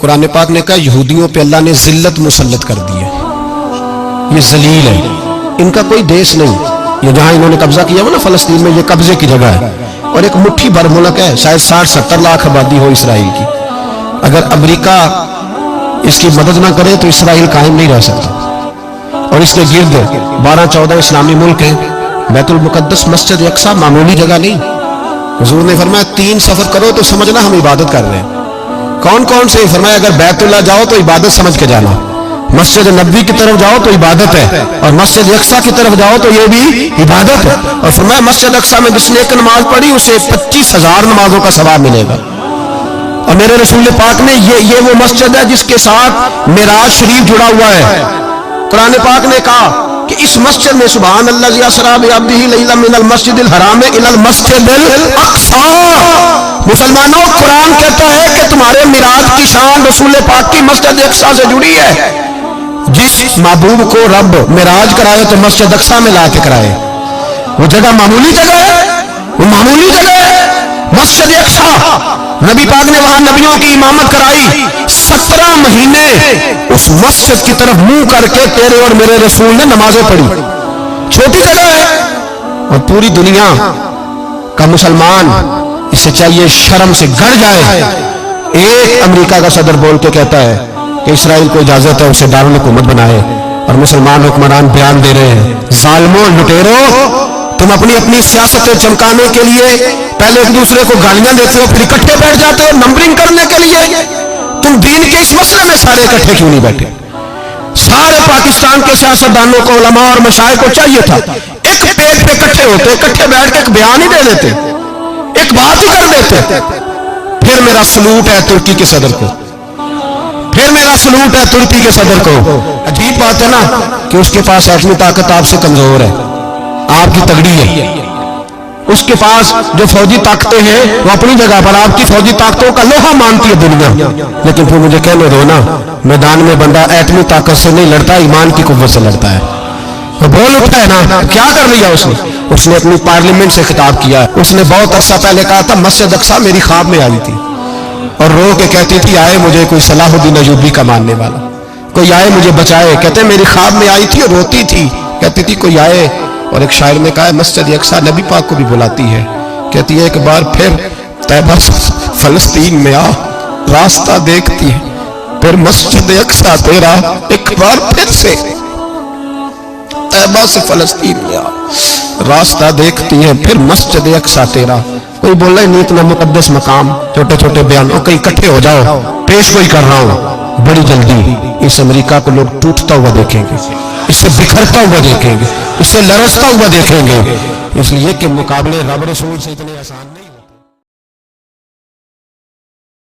قرآن پاک نے کہا یہودیوں پہ اللہ نے ذلت مسلط کر دی ہے، یہ ذلیل ہے، ان کا کوئی دیش نہیں، یہ جہاں انہوں نے قبضہ کیا ہوا نا فلسطین میں، یہ قبضے کی جگہ ہے اور ایک مٹھی بھر ملک ہے، شاید 60-70 لاکھ آبادی ہو اسرائیل کی، اگر امریکہ اس کی مدد نہ کرے تو اسرائیل قائم نہیں رہ سکتا، اور اس کے گرد 12-14 اسلامی ملک ہیں، بیت المقدس مسجد اقصی معمولی جگہ نہیں، حضور نے فرمایا 3 سفر کرو تو سمجھنا ہم عبادت کر رہے ہیں، کون کون سے؟ فرمایا اگر بیت اللہ جاؤ تو عبادت سمجھ کے جانا، مسجد نبوی کی طرف جاؤ تو عبادت ہے، اور مسجد اقصی کی طرف جاؤ تو یہ بھی عبادت ہے، اور فرمایا مسجد اقصی میں جس نے ایک نماز پڑھی اسے 25,000 نمازوں کا ثواب ملے گا، اور میرے رسول پاک نے یہ وہ مسجد ہے جس کے ساتھ معراج شریف جڑا ہوا ہے، قرآن پاک نے کہا کہ اس مسجد میں سبحان اللہ اسریٰ بعبدہ لیلا من المسجد الحرام الی المسجد الاقصی، مسلمانوں قرآن کہتا ہے کہ تمہارے معراج کی شان رسول پاک کی مسجد اقصی سے جڑی ہے، جس محبوب کو رب معراج کرائے تو مسجد اقصی میں لا کے کرائے، وہ جگہ معمولی جگہ ہے، وہ معمولی جگہ ہے، مسجد اقصی، نبی پاک نے وہاں نبیوں کی امامت کرائی، 17 مہینے اس مسجد کی طرف منہ کر کے تیرے اور میرے رسول نے نمازیں پڑھی، چھوٹی جگہ ہے، اور پوری دنیا کا مسلمان اسے چاہیے شرم سے گڑ جائے، ایک امریکہ کا صدر بول کے کہتا ہے کہ اسرائیل کو اجازت ہے اسے دارالحکومت بنائے، اور مسلمان حکمران بیان دے رہے ہیں ظالموں لٹیروں، تم اپنی سیاستیں چمکانے کے لیے پہلے ایک دوسرے کو گالیاں دیتے ہو پھر اکٹھے بیٹھ جاتے ہو نمبرنگ کرنے کے لیے، تم دین کے اس مسئلے میں سارے اکٹھے کیوں نہیں بیٹھے؟ سارے پاکستان کے سیاستدانوں کو علماء اور مشائخ کو چاہیے تھا ایک پیج پہ اکٹھے ہوتے، اکٹھے بیٹھ کے ایک بیان ہی دے دیتے، ایک بات ہی کر دیتے۔ پھر میرا سلوٹ ہے ترکی کے صدر کو، پھر میرا سلوٹ ہے ترکی کے صدر کو، عجیب بات ہے نا کہ اس کے پاس ایٹمی طاقت آپ سے کمزور ہے، آپ کی تگڑی ہے، اس کے پاس جو فوجی طاقتیں ہیں وہ اپنی جگہ پر آپ کی فوجی طاقتوں کا لوہا مانتی ہے دنیا، لیکن پھر مجھے کہنے دو نا میدان میں بندہ ایٹمی طاقت سے نہیں لڑتا، ایمان کی قوت سے لڑتا ہے، وہ بول اٹھا ہے نا، کیا کر لیا اس نے اپنی پارلیمنٹ سے خطاب کیا، اس نے بہت عرصہ پہلے کہا تھا مسجد اقصی میری خواب میں آئی تھی اور رو کے کہتی تھی آئے مجھے کوئی صلاح الدین ایوبی کا ماننے والا، کوئی آئے مجھے بچائے، کہتے میری خواب میں آئی تھی اور روتی تھی، کہتی تھی کوئی آئے، اور ایک شاعر نے کہا ہے مسجد اقصی نبی پاک کو بھی بلاتی ہے، کہتی ہے ایک بار پھر طیبہ فلسطین میں آ راستہ دیکھتی ہے، پھر مسجد اقصی تیرا، ایک بار پھر سے طیبہ سے فلسطین میں آ راستہ دیکھتی ہے، پھر مسجد اقصی تیرا، کوئی بول رہا ہے نہیں اتنا مقدس مقام، چھوٹے چھوٹے بیانوں کہیں اکٹھے ہو جاؤ، پیش کوئی کر رہا ہوں، بڑی جلدی اس امریکہ کو لوگ ٹوٹتا ہوا دیکھیں گے، اس سے بکھرتا ہوا دیکھیں گے، اس سے لرزتا ہوا دیکھیں گے، اس لیے کہ مقابلے رب رسول سے اتنے آسان نہیں